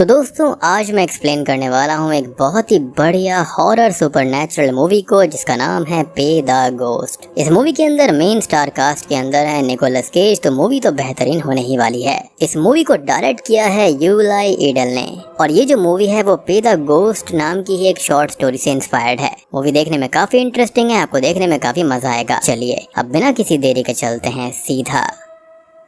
तो दोस्तों आज मैं एक्सप्लेन करने वाला हूँ एक बहुत ही बढ़िया हॉरर सुपरनैचुरल मूवी को जिसका नाम है पे द गोस्ट। इस मूवी के अंदर मेन स्टार कास्ट के अंदर है निकोलस केज, तो मूवी तो बेहतरीन होने ही वाली है। इस मूवी को डायरेक्ट किया है यूलाई ईडल ने और ये जो मूवी है वो पे द गोस्ट नाम की ही एक शॉर्ट स्टोरी से इंस्पायर्ड है। मूवी देखने में काफी इंटरेस्टिंग है, आपको देखने में काफी मजा आएगा। चलिए अब बिना किसी देरी के चलते हैं सीधा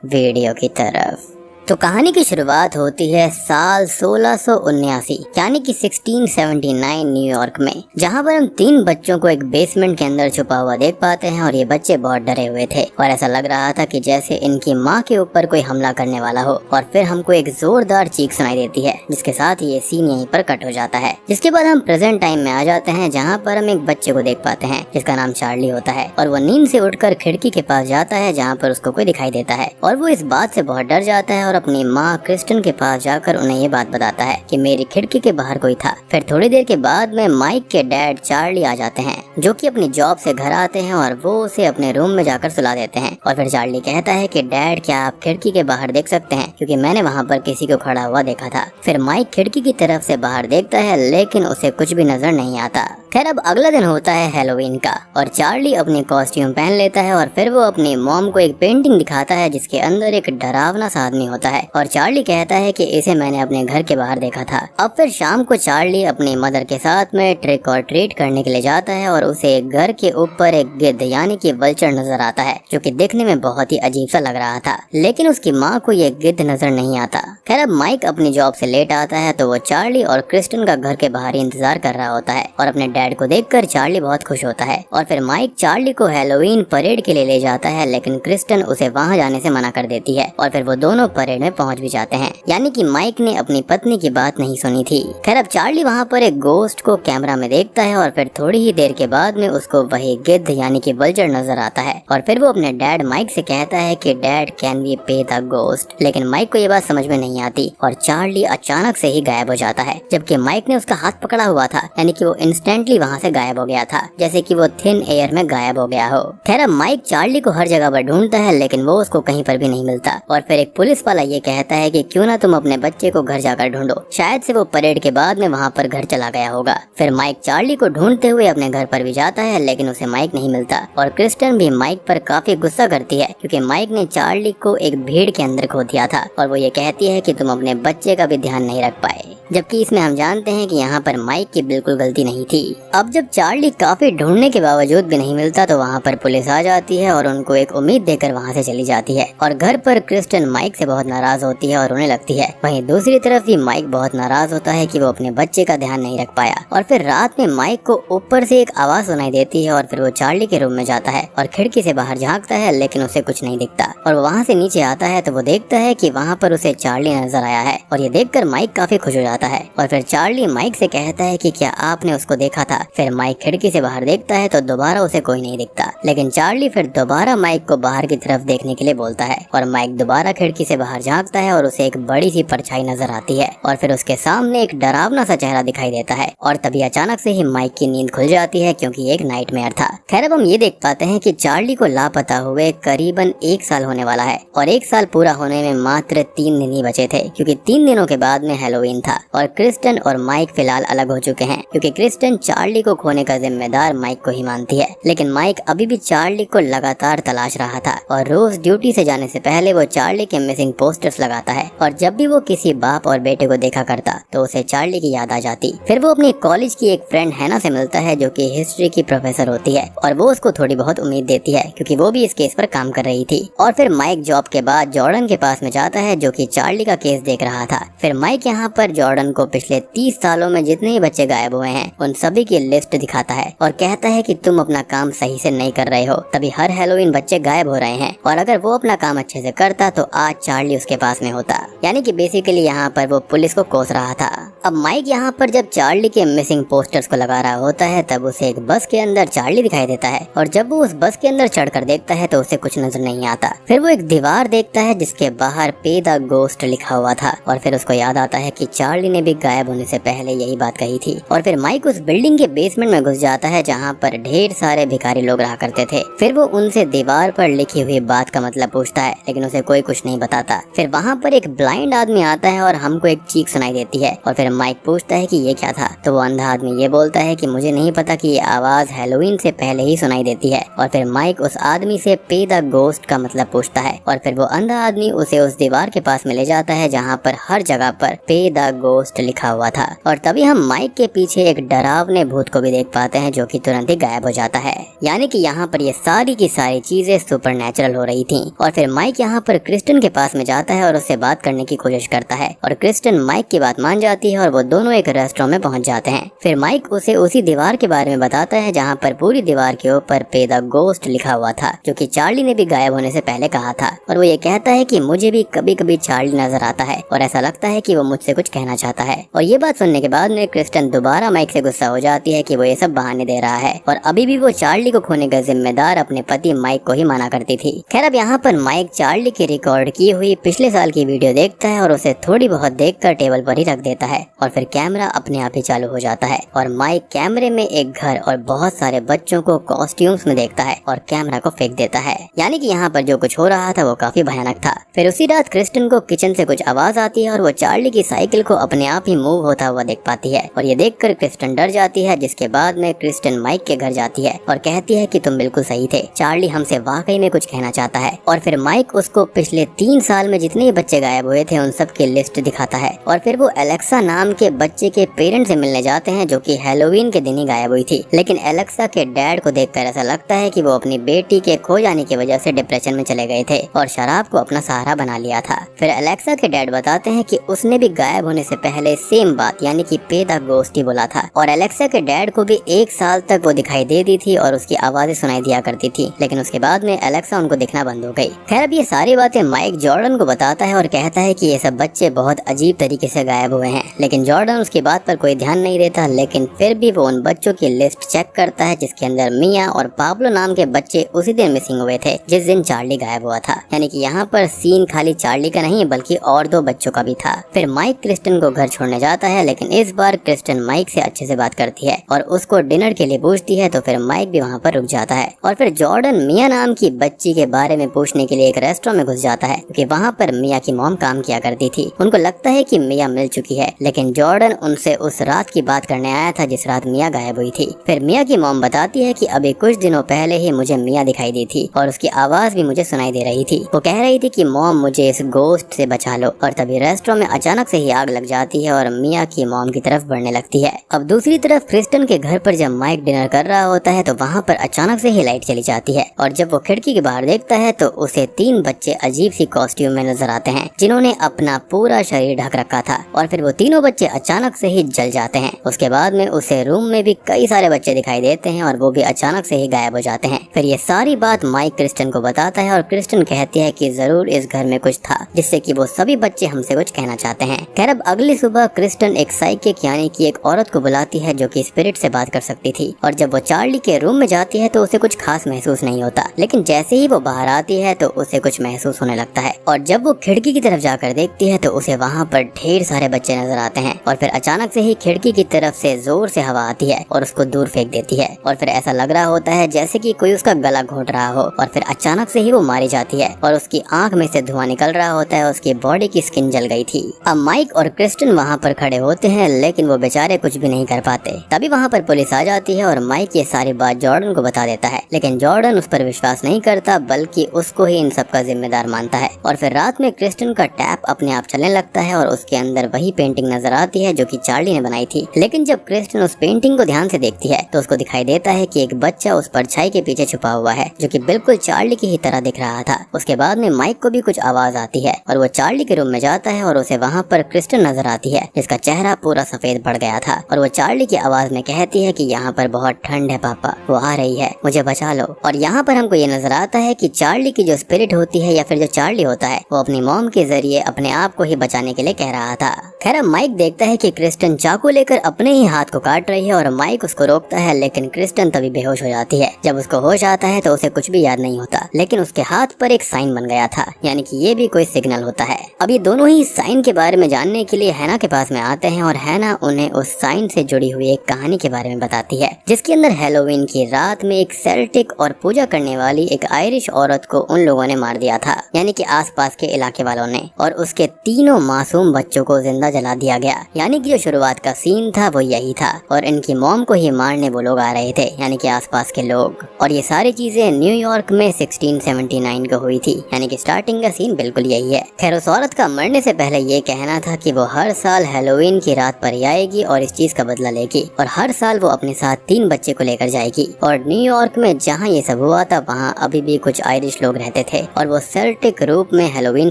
वीडियो की तरफ। तो कहानी की शुरुआत होती है साल 1679 यानी कि 1679 न्यूयॉर्क में, जहां पर हम 3 बच्चों को एक बेसमेंट के अंदर छुपा हुआ देख पाते हैं और ये बच्चे बहुत डरे हुए थे और ऐसा लग रहा था कि जैसे इनकी माँ के ऊपर कोई हमला करने वाला हो। और फिर हमको एक जोरदार चीख सुनाई देती है जिसके साथ ये सीन यहीं पर कट हो जाता है। जिसके बाद हम प्रेजेंट टाइम में आ जाते हैं जहाँ पर हम एक बच्चे को देख पाते हैं जिसका नाम चार्ली होता है और वो नींद से उठकर खिड़की के पास जाता है जहाँ पर उसको कोई दिखाई देता है और वो इस बात से बहुत डर जाता है और अपनी माँ क्रिस्टन के पास जाकर उन्हें ये बात बताता है कि मेरी खिड़की के बाहर कोई था। फिर थोड़ी देर के बाद में माइक के डैड चार्ली आ जाते हैं जो कि अपनी जॉब से घर आते हैं और वो उसे अपने रूम में जाकर सुला देते हैं। और फिर चार्ली कहता है कि डैड क्या आप खिड़की के बाहर देख सकते हैं, क्योंकि मैंने वहाँ पर किसी को खड़ा हुआ देखा था। फिर माइक खिड़की की तरफ से बाहर देखता है लेकिन उसे कुछ भी नजर नहीं आता। खैर अब अगला दिन होता है हैलोवीन का और चार्ली अपनी कॉस्ट्यूम पहन लेता है और फिर वो अपनी मॉम को एक पेंटिंग दिखाता है जिसके अंदर एक डरावना सा आदमी होता है और चार्ली कहता है कि इसे मैंने अपने घर के बाहर देखा था। अब फिर शाम को चार्ली अपनी मदर के साथ में ट्रिक और ट्रीट करने के लिए जाता है और उसे घर के ऊपर एक गिद्ध यानी कि वल्चर नजर आता है जो कि देखने में बहुत ही अजीब सा लग रहा था, लेकिन उसकी माँ को ये गिद्ध नजर नहीं आता। खैर अब माइक अपनी जॉब से लेट आता है तो वो चार्ली और क्रिस्टन का घर के बाहर ही इंतजार कर रहा होता है और अपने डैड को देखकर चार्ली बहुत खुश होता है। और फिर माइक चार्ली को हैलोवीन परेड के लिए ले जाता है लेकिन क्रिस्टन उसे वहाँ जाने से मना कर देती है और फिर वो दोनों परेड में पहुँच भी जाते हैं, यानी कि माइक ने अपनी पत्नी की बात नहीं सुनी थी। खैर अब चार्ली वहाँ पर एक गोस्ट को कैमरा में देखता है और फिर थोड़ी ही देर के बाद में उसको वही गिद्ध यानी कि वल्चर नजर आता है और फिर वो अपने डैड माइक से कहता है कि डैड कैन वी पे द गोस्ट, लेकिन माइक को ये बात समझ में नहीं आती और चार्ली अचानक से ही गायब हो जाता है, जबकि माइक ने उसका हाथ पकड़ा हुआ था, यानी कि वो इंस्टेंटली वहाँ से गायब हो गया था जैसे कि वो थिन एयर में गायब हो गया हो। खैर अब माइक चार्ली को हर जगह पर ढूंढता है लेकिन वो उसको कहीं पर भी नहीं मिलता और फिर एक पुलिस वाला ये कहता है कि क्यों ना तुम अपने बच्चे को घर जाकर ढूंढो, शायद से वो परेड के बाद में वहाँ पर घर चला गया होगा। फिर माइक चार्ली को ढूंढते हुए अपने घर पर भी जाता है लेकिन उसे माइक नहीं मिलता और क्रिस्टन भी माइक पर काफी गुस्सा करती है क्योंकि माइक ने चार्ली को एक भीड़ के अंदर खो दिया था और वो ये कहती है कि तुम अपने बच्चे का भी ध्यान नहीं रख पाए, जबकि इसमें हम जानते हैं कि यहाँ पर माइक की बिल्कुल गलती नहीं थी। अब जब चार्ली काफी ढूंढने के बावजूद भी नहीं मिलता तो वहाँ पर पुलिस आ जाती है और उनको एक उम्मीद देकर वहाँ से चली जाती है और घर पर क्रिस्टन माइक से बहुत नाराज होती है और रोने लगती है। वहीं दूसरी तरफ भी माइक बहुत नाराज होता है कि वो अपने बच्चे का ध्यान नहीं रख पाया और फिर रात में माइक को ऊपर से एक आवाज सुनाई देती है और फिर वो चार्ली के रूम में जाता है और खिड़की से बाहर झांकता है लेकिन उसे कुछ नहीं दिखता और वो वहाँ से नीचे आता है तो वो देखता है कि वहाँ पर उसे चार्ली नजर आया है और ये देखकर माइक काफी खुश हो जाता है और फिर चार्ली माइक से कहता है कि क्या आपने उसको देखा था। फिर माइक खिड़की से बाहर देखता है तो दोबारा उसे कोई नहीं दिखता, लेकिन चार्ली फिर दोबारा माइक को बाहर की तरफ देखने के लिए बोलता है और माइक दोबारा खिड़की से बाहर झांकता है और उसे एक बड़ी सी परछाई नजर आती है और फिर उसके सामने एक डरावना सा चेहरा दिखाई देता है और तभी अचानक से ही माइक की नींद खुल जाती है क्योंकि एक नाइटमेयर था। खैर अब हम ये देख पाते हैं कि चार्ली को लापता हुए करीबन 1 साल होने वाला है और 1 साल पूरा होने में मात्र 3 दिन ही बचे थे क्योंकि 3 दिनों के बाद में हैलोवीन था और क्रिस्टन और माइक फिलहाल अलग हो चुके हैं क्योंकि क्रिस्टन चार्ली को खोने का जिम्मेदार माइक को ही मानती है, लेकिन माइक अभी भी चार्ली को लगातार तलाश रहा था और रोज ड्यूटी से जाने से पहले वो चार्ली के मिसिंग पोस्टर्स लगाता है और जब भी वो किसी बाप और बेटे को देखा करता तो उसे चार्ली की याद आ जाती। फिर वो अपनी कॉलेज की एक फ्रेंड हैना से मिलता है जो कि हिस्ट्री की प्रोफेसर होती है और वो उसको थोड़ी बहुत उम्मीद देती है क्योंकि वो भी इस केस पर काम कर रही थी। और फिर माइक जॉब के बाद जॉर्डन के पास में जाता है जो कि चार्ली का केस देख रहा था। फिर माइक यहाँ पर जॉर्डन को पिछले 30 सालों में जितने ही बच्चे गायब हुए हैं उन सभी की लिस्ट दिखाता है और कहता है कि तुम अपना काम सही से नहीं कर रहे हो, तभी हर हैलोवीन बच्चे गायब हो रहे हैं और अगर वो अपना काम अच्छे से करता तो आज चार्ली उसके पास में होता, यानी कि बेसिकली यहाँ पर वो पुलिस को कोस रहा था। अब माइक यहाँ पर जब चार्ली के मिसिंग पोस्टर्स को लगा रहा होता है तब उसे एक बस के अंदर चार्ली दिखाई देता है और जब वो उस बस के अंदर चढ़कर देखता है तो उसे कुछ नजर नहीं आता। फिर वो एक दीवार देखता है जिसके बाहर पे द गोस्ट लिखा हुआ था और फिर उसको याद आता है कि चार्ली ने भी गायब होने से पहले यही बात कही थी। और फिर माइक उस बिल्डिंग के बेसमेंट में घुस जाता है जहाँ पर ढेर सारे भिखारी लोग रहा करते थे। फिर वो उनसे दीवार पर लिखी हुई बात का मतलब पूछता है, लेकिन उसे कोई कुछ नहीं बताता। फिर वहाँ पर एक ब्लाइंड आदमी आता है और हमको एक चीख सुनाई देती है। और फिर माइक पूछता है कि ये क्या था, तो वो अंधा आदमी ये बोलता है कि मुझे नहीं पता कि ये आवाज हैलोवीन से पहले ही सुनाई देती है। और फिर माइक उस आदमी से पे द गोस्ट का मतलब पूछता है और फिर वो अंधा आदमी उसे उस दीवार के पास में ले जाता है जहाँ पर हर जगह पर पे द गोस्ट लिखा हुआ था। और तभी हम माइक के पीछे एक डरावने भूत को भी देख पाते हैं जो कि तुरंत ही गायब हो जाता है। यानी कि यहाँ पर ये सारी की सारी चीजें सुपरनैचुरल हो रही थी। और फिर माइक यहाँ पर क्रिस्टन के पास में जाता है और उससे बात करने की कोशिश करता है और क्रिस्टन माइक की बात मान जाती है और वो दोनों एक रेस्टोरेंट में पहुंच जाते हैं। फिर माइक उसे उसी दीवार के बारे में बताता है जहाँ पर पूरी दीवार के ऊपर पे द गोस्ट लिखा हुआ था, जो कि चार्ली ने भी गायब होने से पहले कहा था। और वो ये कहता है कि मुझे भी कभी कभी चार्ली नजर आता है और ऐसा लगता है कि वो मुझसे कुछ कहना चाहता है। और ये बात सुनने के बाद में क्रिस्टन दोबारा माइक से गुस्सा हो जाती है कि वो ये सब बहाने दे रहा है और अभी भी वो चार्ली को खोने का जिम्मेदार अपने पति माइक को ही माना करती थी। खैर अब यहाँ पर माइक चार्ली की रिकॉर्ड की हुई पिछले साल की वीडियो देखता है और उसे थोड़ी बहुत देखकर टेबल पर ही रख देता है और फिर कैमरा अपने आप ही चालू हो जाता है और माइक कैमरे में एक घर और बहुत सारे बच्चों को कॉस्ट्यूम्स में देखता है और कैमरा को फेंक देता है। यानी कि यहाँ पर जो कुछ हो रहा था वो काफी भयानक था। फिर उसी रात क्रिस्टन को किचन से कुछ आवाज आती है और वो चार्ली की साइकिल को अपने आप ही मूव होता हुआ देख पाती है और ये देखकर क्रिस्टन डर जाती है, जिसके बाद में क्रिस्टन माइक के घर जाती है और कहती है कि तुम बिल्कुल सही थे, चार्ली हमसे वाकई में कुछ कहना चाहता है। और फिर माइक उसको पिछले 3 साल में जितने भी बच्चे गायब हुए थे उन सब की लिस्ट दिखाता है और फिर वो एलेक्सा नाम के बच्चे के पेरेंट्स से मिलने जाते हैं जो कि हैलोवीन के दिन ही गायब हुई थी। लेकिन एलेक्सा के डैड को देखकर ऐसा लगता है कि वो अपनी बेटी के खो जाने की वजह से डिप्रेशन में चले गए थे और शराब को अपना सहारा बना लिया था। फिर एलेक्सा के डैड बताते हैं कि उसने भी गायब होने से पहले सेम बात यानी कि पे द गोस्ट ही बोला था और एलेक्सा के डैड को भी 1 साल तक वो दिखाई देती थी और उसकी आवाजें सुनाई दिया करती थी, लेकिन उसके बाद में एलेक्सा उनको दिखना बंद हो गई। खैर अब ये सारी बातें माइक जॉर्डन को बताता है और कहता है कि ये सब बच्चे बहुत अजीब तरीके से गायब हुए हैं, लेकिन जॉर्डन उसकी बात पर कोई ध्यान नहीं देता। लेकिन फिर भी वो उन बच्चों की लिस्ट चेक करता है जिसके अंदर मिया और पाब्लो नाम के बच्चे उसी दिन मिसिंग हुए थे जिस दिन चार्ली गायब हुआ था। यानी कि यहाँ पर सीन खाली चार्ली का नहीं बल्कि और 2 बच्चों का भी था। फिर माइक क्रिस्टन को घर छोड़ने जाता है, लेकिन इस बार क्रिस्टन माइक से अच्छे से बात करती है और उसको डिनर के लिए पूछती है, तो फिर माइक भी वहाँ पर रुक जाता है। और फिर जॉर्डन मिया नाम की बच्ची के बारे में पूछने के लिए एक रेस्टोरेंट में घुस जाता है क्योंकि वहाँ पर मिया की मॉम काम किया करती थी। उनको लगता है कि मिया मिल चुकी है, लेकिन जॉर्डन उनसे उस रात की बात करने आया था जिस रात मिया गायब हुई थी। फिर मिया की मॉम बताती है कि अभी कुछ दिनों पहले ही मुझे मिया दिखाई दी थी और उसकी आवाज भी मुझे सुनाई दे रही थी। वो कह रही थी कि मॉम मुझे इस गोस्ट से बचा लो। और तभी रेस्टोरेंट में अचानक से ही आग लग जाती है और मिया की मॉम की तरफ बढ़ने लगती है। अब दूसरी तरफ क्रिस्टन के घर पर जब माइक डिनर कर रहा होता है तो वहाँ पर अचानक से ही लाइट चली जाती है और जब वो खिड़की के बाहर देखता है तो उसे 3 बच्चे अजीब सी कॉस्ट्यूम में नजर आते हैं जिन्होंने अपना पूरा शरीर ढक रखा था और फिर वो तीनों बच्चे अचानक से ही जल जाते हैं। उसके बाद में उसे रूम में भी कई सारे बच्चे दिखाई देते हैं और वो भी अचानक से ही गायब हो जाते हैं। फिर ये सारी बात माइक क्रिस्टन को बताता है और क्रिस्टन कहती है कि जरूर इस घर में कुछ था जिससे कि वो सभी बच्चे हमसे कुछ कहना चाहते हैं। खैर अब अगली सुबह क्रिस्टन एक साइकिक यानी कि एक औरत को बुलाती है जो कि स्पिरिट से बात कर सकती थी और जब वो चार्ली के रूम में जाती है तो उसे कुछ खास महसूस नहीं होता, लेकिन जैसे ही वो बाहर आती है तो उसे कुछ महसूस होने लगता है और जब वो खिड़की की तरफ जाकर देखती है तो उसे वहाँ पर ढेर सारे बच्चे नजर आते हैं और फिर अचानक से ही खिड़की की तरफ से जोर से हवा आती है और उसको दूर फेंक देती है और फिर ऐसा लग रहा होता है जैसे कि कोई उसका गला घोंट रहा हो और फिर अचानक से ही वो मारी जाती है और उसकी आंख में से धुआं निकल रहा होता है, उसकी बॉडी की स्किन जल गई थी। अब माइक और क्रिस्टन वहाँ पर खड़े होते हैं लेकिन वो बेचारे कुछ भी नहीं कर पाते। तभी वहाँ पर पुलिस आ जाती है और माइक ये सारी बात जॉर्डन को बता देता है, लेकिन जॉर्डन उस पर विश्वास नहीं करता बल्कि उसको ही इन सब का जिम्मेदार मानता है। और फिर रात में क्रिस्टन का टैप अपने आप चलने लगता है और उसके अंदर वही पेंटिंग नजर आती है जो कि चार्ली ने बनाई थी। लेकिन जब क्रिस्टन उस पेंटिंग को ध्यान से देखती है तो उसको दिखाई देता है कि एक बच्चा उस परछाई के पीछे छुपा हुआ है जो कि बिल्कुल चार्ली की ही तरह दिख रहा था। उसके बाद में माइक को भी कुछ आवाज आती है और वो चार्ली के रूम में जाता है और उसे वहाँ पर क्रिस्टन नजर आती है जिसका चेहरा पूरा सफेद पड़ गया था और वो चार्ली की आवाज में कहती है कि यहाँ पर बहुत ठंड है पापा, वो आ रही है, मुझे बचा लो। और यहाँ पर हमको ये नजर आता है कि चार्ली की जो स्पिरिट होती है या फिर जो चार्ली होता है वो अपनी मॉम के जरिए अपने आप को ही बचाने के लिए कह रहा था। खैर अब माइक देखता है कि क्रिस्टन चाकू लेकर अपने ही हाथ को काट रही है और माइक उसको रोकता है, लेकिन क्रिस्टन तभी बेहोश हो जाती है। जब उसको होश आता है तो उसे कुछ भी याद नहीं होता, लेकिन उसके हाथ पर एक साइन बन गया था, यानी कि ये भी कोई सिग्नल होता है। अब ये दोनों ही साइन के बारे में जानने के लिए हैना के पास में आते हैं और हैना उन्हें उस साइन से जुड़ी हुई एक कहानी के बारे में बताती है, जिसके अंदर हैलोवीन की रात में एक सेल्टिक और पूजा करने वाली एक आयरिश औरत को उन लोगों ने मार दिया था, यानी कि आसपास के इलाके वालों ने, और उसके तीनों मासूम बच्चों को जिंदा जला दिया गया। यानी कि जो शुरुआत का सीन था वो यही था, और इनकी मॉम को ही मारने वो लोग आ रहे थे, यानी कि आसपास के लोग। और ये सारी चीजें न्यूयॉर्क में 1679 को हुई थी, यानी कि स्टार्टिंग का सीन बिल्कुल यही है। खैर उस औरत का मरने से पहले ये कहना था कि वो हर साल हैलोवीन की रात पर आएगी और इस चीज का बदला लेगी, और हर साल वो अपने साथ 3 बच्चे को लेकर जाएगी। और न्यूयॉर्क में जहाँ ये सब हुआ था वहाँ अभी भी कुछ आयरिश लोग रहते थे और वो सेल्टिक रूप में हैलोवीन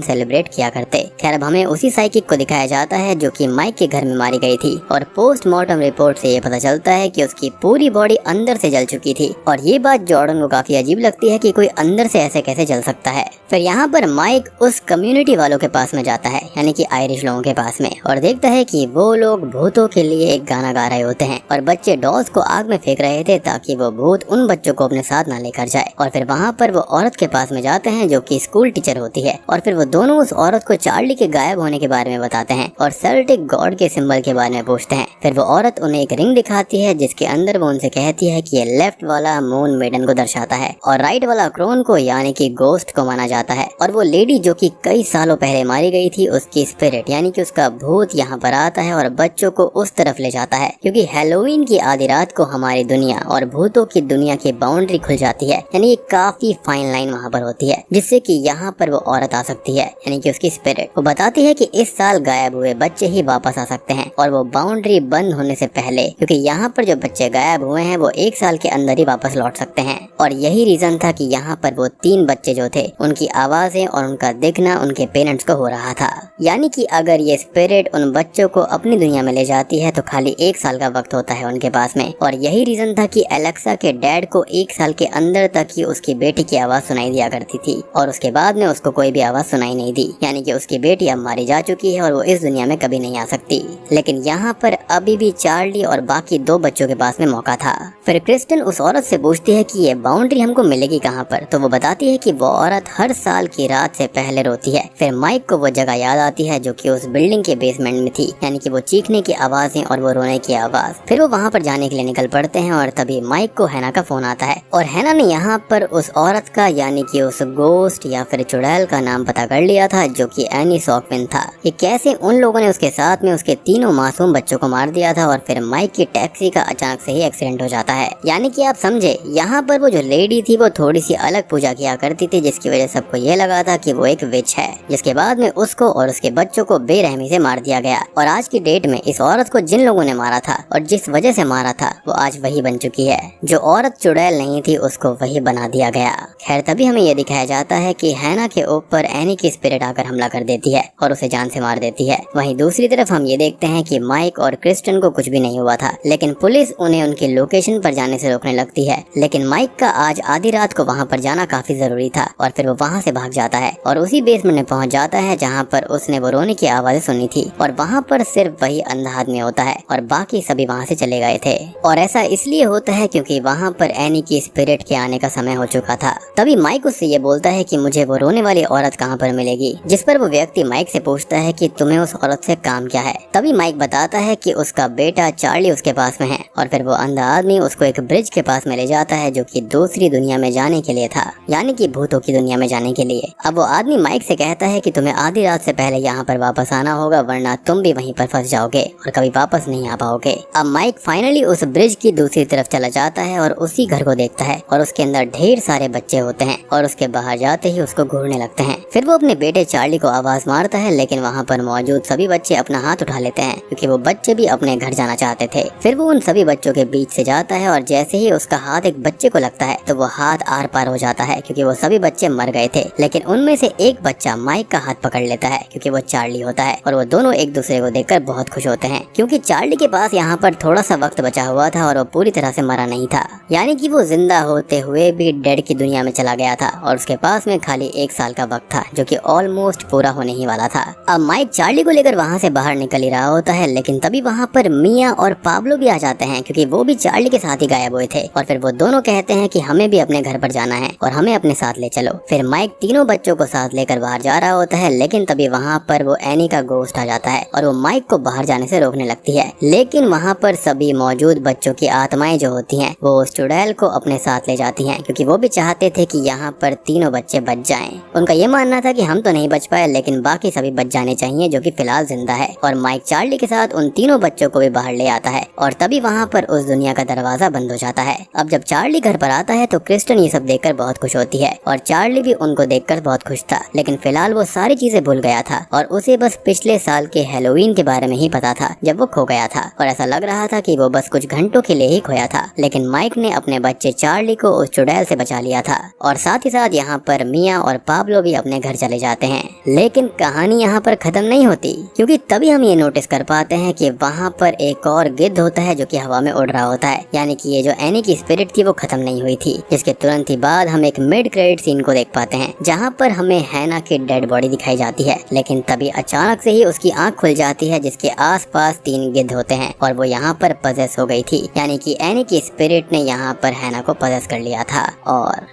सेलिब्रेट किया करते। खैर अब हमें उसी साइकिक को दिखाया जाता है जो कि माइक के घर में मारी गई थी, और पोस्टमार्टम रिपोर्ट से ये पता चलता है कि उसकी पूरी बॉडी अंदर से जल चुकी थी। और ये बात जॉर्डन को काफी अजीब लगती है कि कोई अंदर से ऐसे कैसे जल सकता है। फिर यहाँ पर माइक उस कम्युनिटी वालों के पास में जाता है, यानी कि आयरिश लोगों के पास में, और देखता है कि वो लोग भूतों के लिए एक गाना गा रहे होते हैं और बच्चे डॉल्स को आग में फेंक रहे थे ताकि वो भूत उन बच्चों को अपने साथ ना लेकर जाए। और फिर वहाँ पर वो औरत के पास में जाते हैं जो कि स्कूल टीचर होती है, और फिर वो दोनों उस औरत को चार्ली के गायब होने के बारे में बताते हैं और सेल्टिक गॉड के सिंबल के बारे में पूछते हैं। फिर वो औरत उन्हें एक रिंग दिखाती है जिसके अंदर वो उनसे कहती है कि ये लेफ्ट वाला मून मेडन को दर्शाता है और राइट वाला क्रोन को, यानी कि गोस्ट को माना जाता है। और वो लेडी जो कि कई सालों पहले मारी गई थी, उसकी स्पिरिट यानी कि उसका भूत यहाँ पर आता है और बच्चों को उस तरफ ले जाता है, क्योंकि हैलोवीन की आधी रात को हमारी दुनिया और भूतों की दुनिया की बाउंड्री खुल जाती है, यानी ये काफी फाइन लाइन वहाँ पर होती है जिससे कि यहाँ पर वो औरत आ सकती है, यानी कि उसकी स्पिरिट। वो बताती है कि इस साल गायब हुए बच्चे ही वापस आ सकते हैं और वो बाउंड्री बंद होने से पहले, क्योंकि यहाँ पर जो बच्चे गायब हुए हैं वो 1 साल के अंदर ही वापस लौट सकते हैं। और यही रीजन था कि यहाँ पर वो 3 बच्चे जो थे उनकी आवाजें और उनका दिखना उनके पेरेंट्स को हो रहा था, यानी कि अगर ये स्पिरिट उन बच्चों को अपनी दुनिया में ले जाती है तो खाली 1 साल का वक्त होता है उनके पास में। और यही रीजन था कि एलेक्सा के डैड को 1 साल के अंदर तक ही उसकी बेटी की आवाज सुनाई दिया करती थी और उसके बाद में उसको कोई भी आवाज सुनाई नहीं दी, यानी कि उसकी बेटी अब मारी जा चुकी है और वो इस दुनिया में कभी नहीं आ सकती। लेकिन यहाँ पर अभी भी चार्ली और बाकी 2 बच्चों के पास में मौका था। फिर क्रिस्टन उस औरत से पूछती है कि ये बाउंड्री हमको मिलेगी कहाँ पर, तो वो बताती है कि वो औरत हर साल की रात से पहले रोती है। फिर माइक को वो जगह याद आती है जो कि उस बिल्डिंग के बेसमेंट में थी, यानी कि वो चीखने की आवाजें और वो रोने की आवाज। फिर वो वहाँ पर जाने के लिए निकल पड़ते हैं और तभी माइक को हैना का फोन आता है और हैना ने यहाँ पर उस औरत का, यानी कि उस गोस्ट या फिर चुड़ैल का नाम पता कर लिया था जो कि एनी सॉकविन था। ये कैसे उन लोगों ने उसके साथ में उसके 3 मासूम बच्चों को मार दिया था। और फिर माइक की टैक्सी का अचानक से ही एक्सीडेंट हो जाता है, यानी कि आप समझे यहाँ पर वो जो लेडी थी वो थोड़ी सी अलग पूजा किया करती थी, जिसकी वजह से सबको ये लगा था कि वो एक विच है, जिसके बाद में उसको और उसके बच्चों को बेरहमी से मार दिया गया। और आज की डेट में इस औरत को जिन लोगों ने मारा था और जिस वजह से मारा था वो आज वही बन चुकी है। जो औरत चुड़ैल नहीं थी उसको वही बना दिया गया। खैर तभी हमें ये दिखाया जाता है कि हैना के ऊपर एनी की स्पिरिट आकर हमला कर देती है और उसे जान से मार देती है। वहीं दूसरी तरफ हम ये देखते हैं कि माइक और क्रिस्टन को कुछ भी नहीं हुआ था, लेकिन पुलिस उन्हें उनकी लोकेशन पर जाने से रोकने लगती है। लेकिन माइक का आज आधी रात को वहाँ पर जाना काफी जरूरी था और फिर वो वहाँ से भाग जाता है और उसी बेसमेंट में पहुँच जाता है जहाँ पर उसने वो रोने की आवाजें सुनी थी। और वहाँ पर सिर्फ वही अंधा आदमी होता है और बाकी सभी वहाँ से चले गए थे। और ऐसा इसलिए होता है क्योंकि वहाँ पर एनी की स्पिरिट के आने का समय हो चुका था। तभी माइक उससे ये बोलता है कि मुझे वो रोने वाली औरत कहाँ पर मिलेगी, जिस पर वो व्यक्ति माइक से पूछता है कि तुम्हें उस औरत से काम क्या है। तभी माइक बताता है कि उसका बेटा चार्ली उसके पास में है और फिर वो अंधा आदमी उसको एक ब्रिज के पास में ले जाता है जो कि दूसरी दुनिया में जाने के लिए था, यानी कि भूतों की दुनिया में जाने के लिए। अब वो आदमी माइक से कहता है कि तुम्हें आधी रात से पहले यहाँ पर वापस आना होगा, वरना तुम भी वहीं पर फंस जाओगे और कभी वापस नहीं आ पाओगे। अब माइक फाइनली उस ब्रिज की दूसरी तरफ चला जाता है और उसी घर को देखता है और उसके अंदर ढेर सारे बच्चे होते हैं और उसके बाहर जाते ही उसको घूरने लगते हैं। फिर वो अपने बेटे चार्ली को आवाज मारता है, लेकिन वहाँ पर मौजूद सभी बच्चे अपना हाथ उठा लेते हैं क्योंकि वो बच्चे भी अपने घर जाना चाहते थे। फिर वो उन सभी बच्चों के बीच से जाता है और जैसे ही उसका हाथ एक बच्चे को लगता है तो वो हाथ आर पार हो जाता है क्योंकि वो सभी बच्चे मर गए थे। लेकिन उनमें से एक बच्चा माइक का हाथ पकड़ लेता है क्योंकि वो चार्ली होता है और वो दोनों एक दूसरे को देखकर बहुत खुश होते हैं क्योंकि चार्ली के पास यहाँ पर थोड़ा सा वक्त बचा हुआ था और वो पूरी तरह से मरा नहीं था, यानी कि वो जिंदा होते हुए भी डेड की दुनिया में चला गया था और उसके पास में खाली 1 साल का वक्त था जो कि ऑलमोस्ट पूरा होने ही वाला था। अब माइक चार्ली को लेकर वहाँ से बाहर निकल ही रहा होता है, लेकिन तभी वहाँ पर मिया और पाब्लो भी आ जाते हैं क्योंकि वो भी चार्ली के साथ ही गायब हुए थे। और फिर वो दोनों कहते हैं कि हमें भी अपने घर पर जाना है और हमें अपने साथ ले चलो। फिर माइक तीनों बच्चों को साथ लेकर बाहर जा रहा होता है, लेकिन तभी वहाँ पर वो एनी का गोस्ट आ जाता है और वो माइक को बाहर जाने से रोकने लगती है। लेकिन वहाँ पर सभी मौजूद बच्चों की आत्माएं जो होती हैं वो उस चुड़ैल को अपने साथ ले जाती हैं, क्योंकि वो भी चाहते थे कि यहाँ पर तीनों बच्चे बच जाएं। उनका ये मानना था कि हम तो नहीं बच पाए, लेकिन बाकी सभी बच जाने चाहिए जो कि फिलहाल जिंदा है। और माइक चार्ली के साथ उन तीनों बच्चों को भी बाहर ले आता है और तभी वहाँ पर उस दुनिया का दरवाजा बंद हो जाता है। अब जब चार्ली घर पर आता है तो क्रिस्टन ये सब देखकर बहुत खुश होती है और चार्ली भी उनको देखकर बहुत खुश था, लेकिन फिलहाल वो सारी चीजें भूल गया था और उसे बस पिछले साल के हैलोवीन के बारे में ही पता था जब वो खो गया था और ऐसा लग रहा था कि वो बस कुछ घंटों के लिए ही खोया था। लेकिन माइक ने अपने बच्चे चार्ली को उस चुड़ैल से बचा लिया था और साथ ही साथ यहाँ पर मिया और पाब्लो भी अपने घर चले जाते हैं। लेकिन कहानी यहाँ पर खत्म नहीं होती, क्योंकि तभी हम ये नोटिस कर पाते हैं कि वहाँ पर एक और गिद्ध होता है जो कि हवा में उड़ रहा होता है, यानी कि ये जो एनी की स्पिरिट थी वो खत्म नहीं हुई थी। जिसके तुरंत ही बाद हम एक मिड क्रेडिट सीन को देख पाते हैं जहाँ पर हमें हैना की डेड बॉडी दिखाई जाती है, लेकिन तभी अचानक से ही उसकी आंख खुल जाती है जिसके आसपास 3 गिद्ध होते हैं और वो यहाँ पर पजेस हो गई थी, यानी कि एनी की स्पिरिट ने यहाँ पर हैना को पजेस कर लिया था। और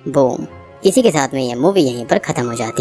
बूम, इसी के साथ में ये मूवी यहीं पर खत्म हो जाती है।